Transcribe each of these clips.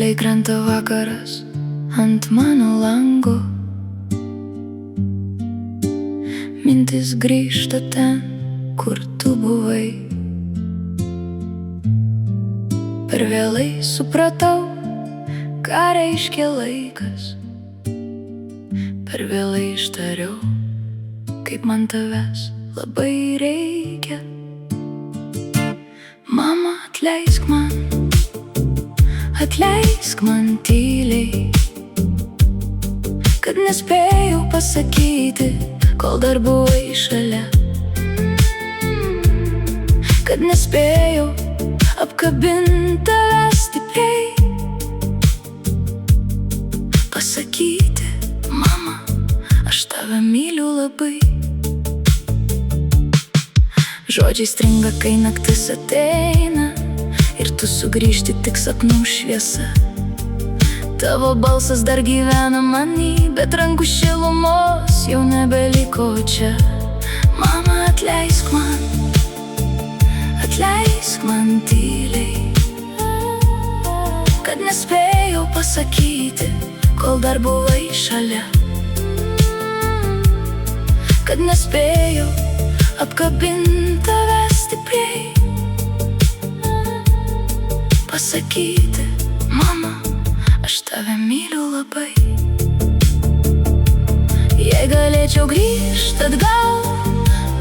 Tyliai krenta vakaras ant mano lango. Mintis grįžta ten, kur tu buvai. Per vėlai supratau, ką reiškia laikas. Per vėlai ištariau, kaip man tavęs labai reikia. Mama, atleisk man tyliai, kad nespėjau pasakyti, kol dar buvai šalia. Kad nespėjau apkabint tavęs stipriai, pasakyti, mama, aš tave myliu labai. Žodžiai stringa, kai naktis ateina ir tu sugrįžti tik sapnų šviesa. Tavo balsas dar gyvena many, bet rankų šilumos jau nebeliko čia. Mama, atleisk man tyliai, kad nespėjau pasakyti, kol dar buvai šalia. Kad nespėjau apkabint tavęs stipriai, pasakyti, mama, aš tave myliu labai. Jei galėčiau grįžt atgal,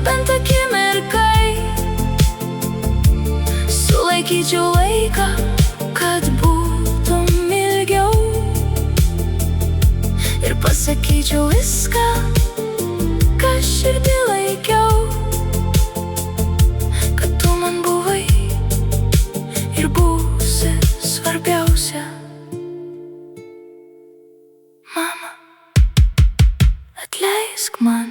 bent akimirkai, sulaikyčiau laiką, kad būtum ilgiau, ir pasakyčiau viską, ką širdį laikiau, kad tu man buvai ir būsi svarbiausia. Mama, atleisk man.